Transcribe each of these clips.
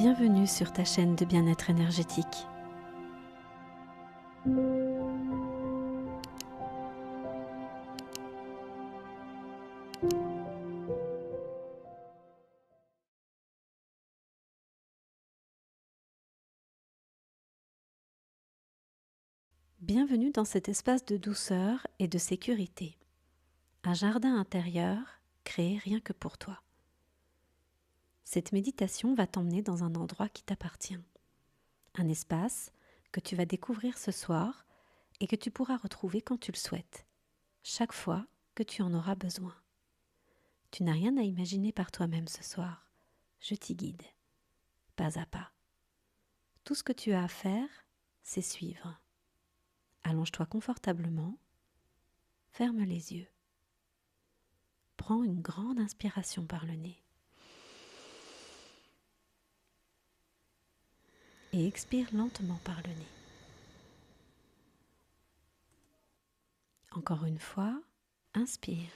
Bienvenue sur ta chaîne de bien-être énergétique. Bienvenue dans cet espace de douceur et de sécurité. Un jardin intérieur créé rien que pour toi. Cette méditation va t'emmener dans un endroit qui t'appartient. Un espace que tu vas découvrir ce soir et que tu pourras retrouver quand tu le souhaites, chaque fois que tu en auras besoin. Tu n'as rien à imaginer par toi-même ce soir. Je t'y guide, pas à pas. Tout ce que tu as à faire, c'est suivre. Allonge-toi confortablement, ferme les yeux. Prends une grande inspiration par le nez. Et expire lentement par le nez. Encore une fois, inspire.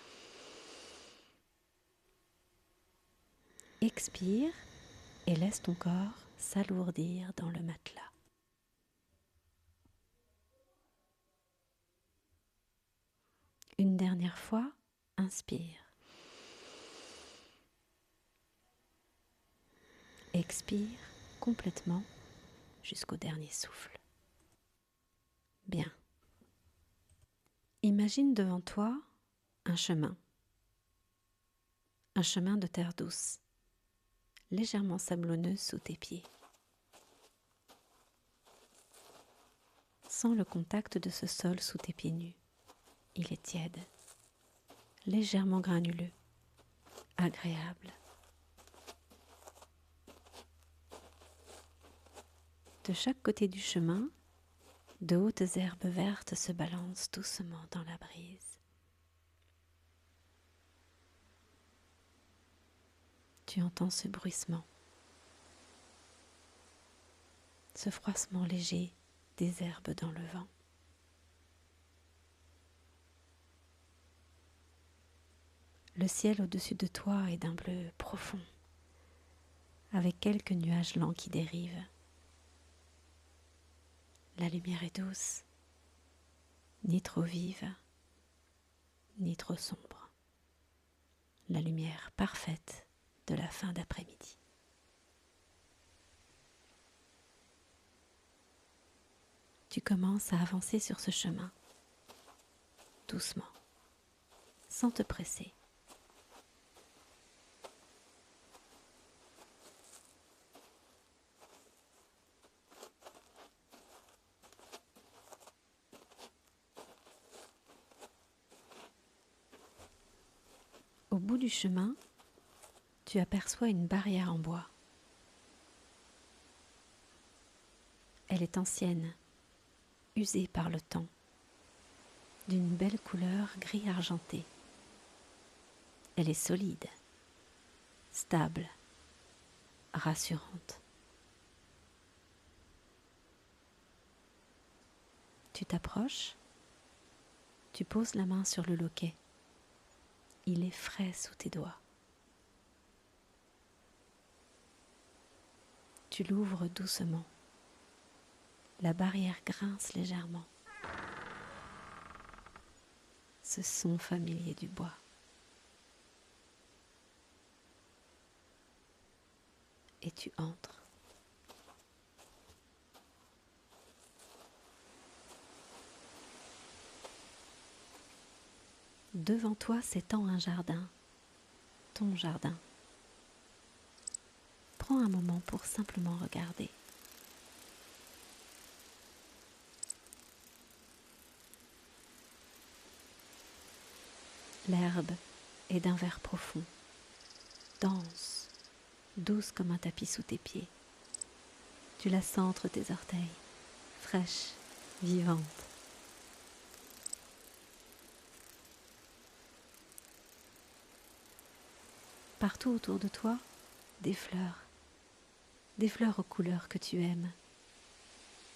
Expire et laisse ton corps s'alourdir dans le matelas. Une dernière fois, inspire. Expire complètement jusqu'au dernier souffle. Bien. Imagine devant toi un chemin de terre douce, légèrement sablonneuse sous tes pieds. Sens le contact de ce sol sous tes pieds nus. Il est tiède, légèrement granuleux, agréable. De chaque côté du chemin, de hautes herbes vertes se balancent doucement dans la brise. Tu entends ce bruissement, ce froissement léger des herbes dans le vent. Le ciel au-dessus de toi est d'un bleu profond, avec quelques nuages lents qui dérivent. La lumière est douce, ni trop vive, ni trop sombre. La lumière parfaite de la fin d'après-midi. Tu commences à avancer sur ce chemin, doucement, sans te presser. Au bout du chemin, tu aperçois une barrière en bois. Elle est ancienne, usée par le temps, d'une belle couleur gris argenté. Elle est solide, stable, rassurante. Tu t'approches, tu poses la main sur le loquet. Il est frais sous tes doigts. Tu l'ouvres doucement. La barrière grince légèrement. Ce son familier du bois. Et tu entres. Devant toi s'étend un jardin, ton jardin. Prends un moment pour simplement regarder. L'herbe est d'un vert profond, dense, douce comme un tapis sous tes pieds. Tu la sens entre tes orteils, fraîche, vivante. Partout autour de toi, des fleurs aux couleurs que tu aimes.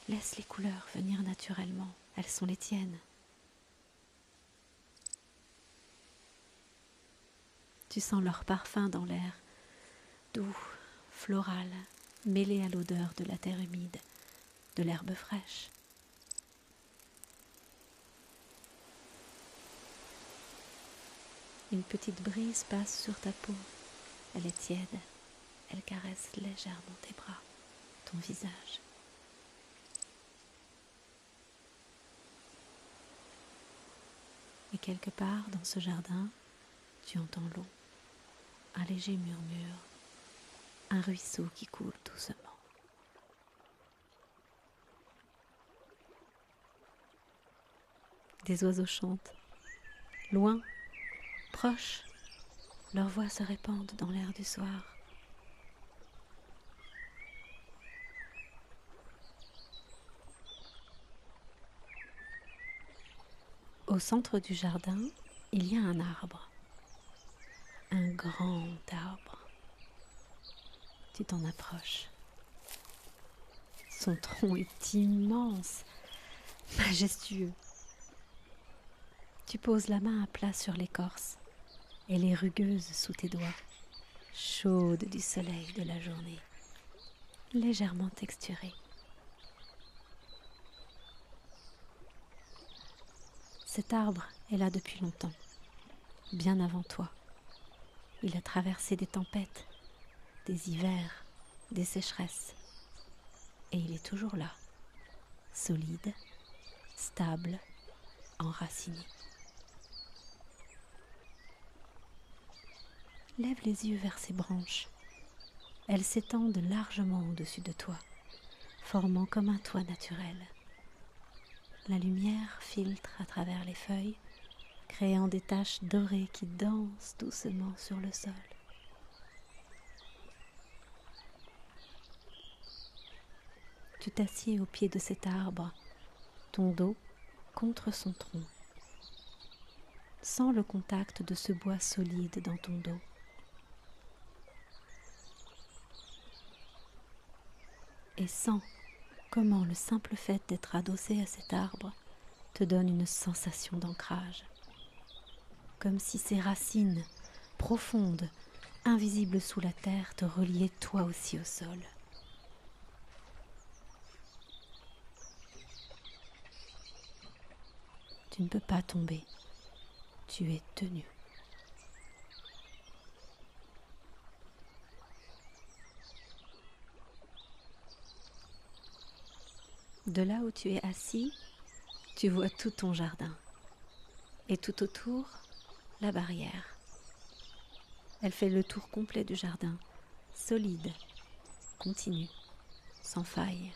Laisse les couleurs venir naturellement, elles sont les tiennes. Tu sens leur parfum dans l'air, doux, floral, mêlée à l'odeur de la terre humide, de l'herbe fraîche. Une petite brise passe sur ta peau. Elle est tiède. Elle caresse légèrement tes bras, ton visage. Et quelque part dans ce jardin, tu entends l'eau, un léger murmure, un ruisseau qui coule doucement. Des oiseaux chantent, loin, proches, leurs voix se répandent dans l'air du soir. Au centre du jardin, il y a un arbre, un grand arbre. Tu t'en approches. Son tronc est immense, majestueux. Tu poses la main à plat sur l'écorce. Elle est rugueuse sous tes doigts, chaude du soleil de la journée, légèrement texturée. Cet arbre est là depuis longtemps, bien avant toi. Il a traversé des tempêtes, des hivers, des sécheresses. Et il est toujours là, solide, stable, enraciné. Lève les yeux vers ses branches. Elles s'étendent largement au-dessus de toi, formant comme un toit naturel. La lumière filtre à travers les feuilles, créant des taches dorées qui dansent doucement sur le sol. Tu t'assieds au pied de cet arbre, ton dos contre son tronc. Sens le contact de ce bois solide dans ton dos. Et sens comment le simple fait d'être adossé à cet arbre te donne une sensation d'ancrage. Comme si ses racines, profondes, invisibles sous la terre, te reliaient toi aussi au sol. Tu ne peux pas tomber. Tu es tenu. De là où tu es assis, tu vois tout ton jardin. Et tout autour, la barrière. Elle fait le tour complet du jardin, solide, continue, sans faille.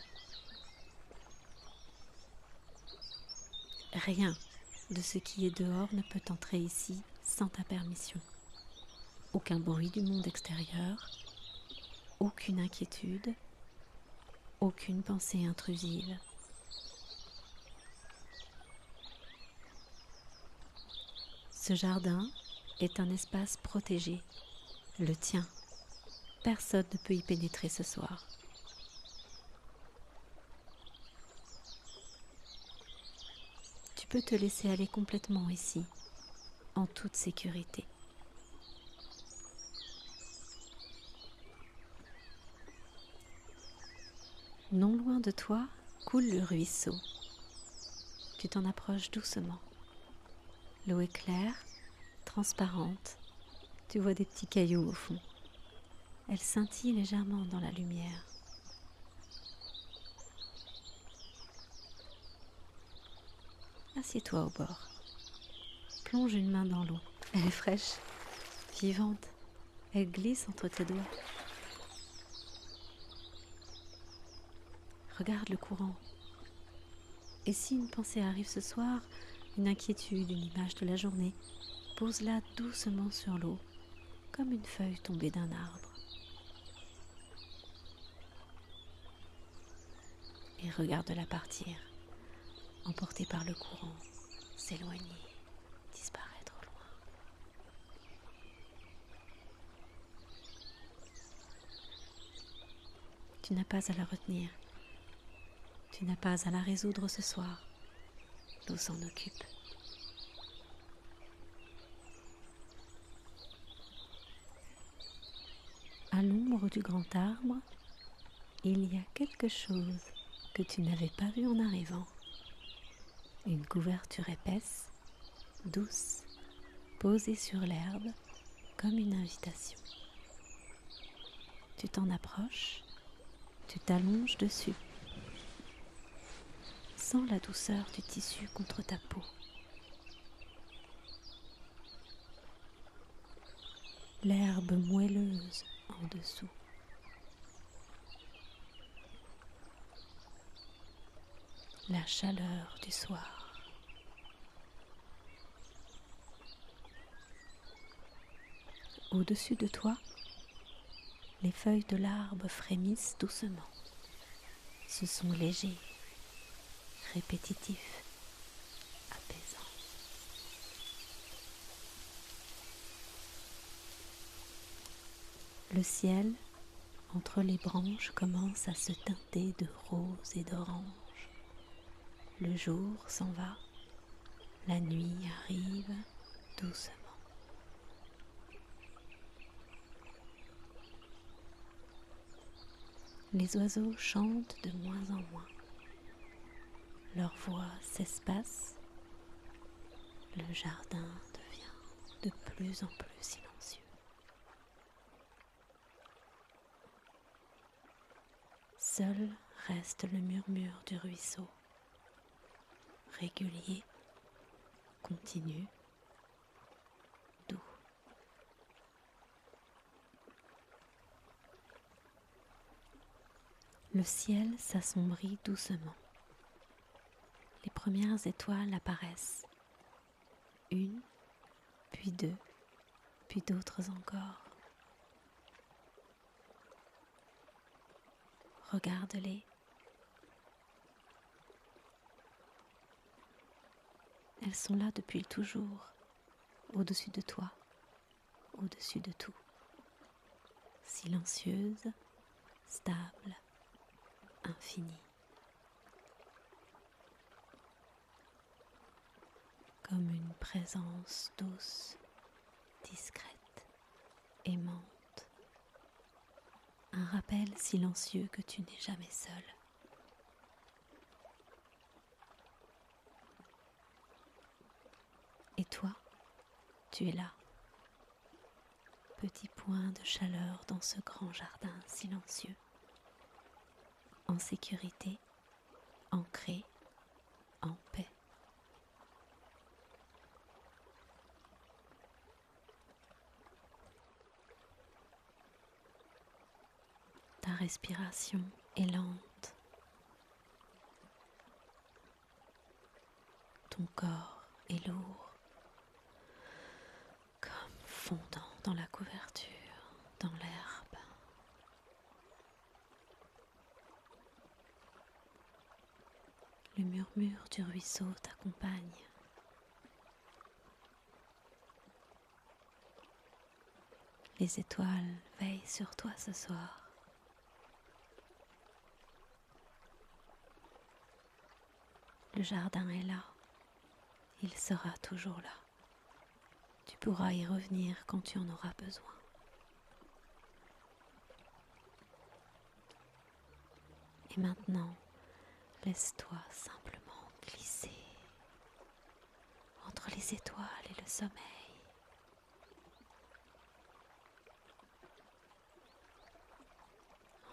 Rien de ce qui est dehors ne peut entrer ici sans ta permission. Aucun bruit du monde extérieur, aucune inquiétude, aucune pensée intrusive. Ce jardin est un espace protégé, le tien. Personne ne peut y pénétrer ce soir. Tu peux te laisser aller complètement ici, en toute sécurité. Non loin de toi coule le ruisseau. Tu t'en approches doucement. L'eau est claire, transparente. Tu vois des petits cailloux au fond. Elle scintille légèrement dans la lumière. Assieds-toi au bord. Plonge une main dans l'eau. Elle est fraîche, vivante. Elle glisse entre tes doigts. Regarde le courant. Et si une pensée arrive ce soir, une inquiétude, une image de la journée, pose-la doucement sur l'eau, comme une feuille tombée d'un arbre. Et regarde-la partir, emportée par le courant, s'éloigner, disparaître au loin. Tu n'as pas à la retenir. Tu n'as pas à la résoudre ce soir. L'eau s'en occupe. À l'ombre du grand arbre, il y a quelque chose que tu n'avais pas vu en arrivant. Une couverture épaisse, douce, posée sur l'herbe comme une invitation. Tu t'en approches, tu t'allonges dessus. Sens la douceur du tissu contre ta peau. L'herbe moelleuse en dessous. La chaleur du soir. Au-dessus de toi, les feuilles de l'arbre frémissent doucement. Ce sont légers, répétitifs, apaisants. Le ciel, entre les branches, commence à se teinter de rose et d'orange. Le jour s'en va, la nuit arrive doucement. Les oiseaux chantent de moins en moins. Leur voix s'espace. Le jardin devient de plus en plus silencieux. Seul reste le murmure du ruisseau, régulier, continu, doux. Le ciel s'assombrit doucement. Les premières étoiles apparaissent, une, puis deux, puis d'autres encore. Regarde-les. Elles sont là depuis toujours, au-dessus de toi, au-dessus de tout. Silencieuses, stables, infinies. Comme une présence douce, discrète, aimante. Un rappel silencieux que tu n'es jamais seul. Et toi, tu es là, petit point de chaleur dans ce grand jardin silencieux, en sécurité, ancré, en paix. Ta respiration est lente. Ton corps est lourd, comme fondant dans la couverture, dans l'herbe. Le murmure du ruisseau t'accompagne. Les étoiles veillent sur toi ce soir. Le jardin est là, il sera toujours là. Tu pourras y revenir quand tu en auras besoin. Et maintenant, laisse-toi simplement glisser entre les étoiles et le sommeil.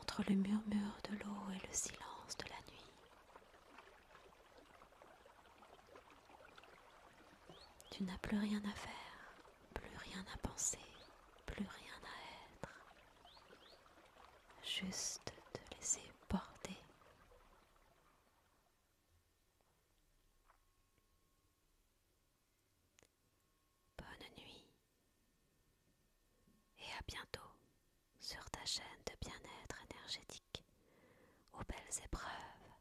Entre le murmure de l'eau et le silence de la nuit. Tu n'as plus rien à faire, plus rien à penser, plus rien à être. Juste te laisser porter. Bonne nuit et à bientôt sur ta chaîne de bien-être énergétique aux belles épreuves.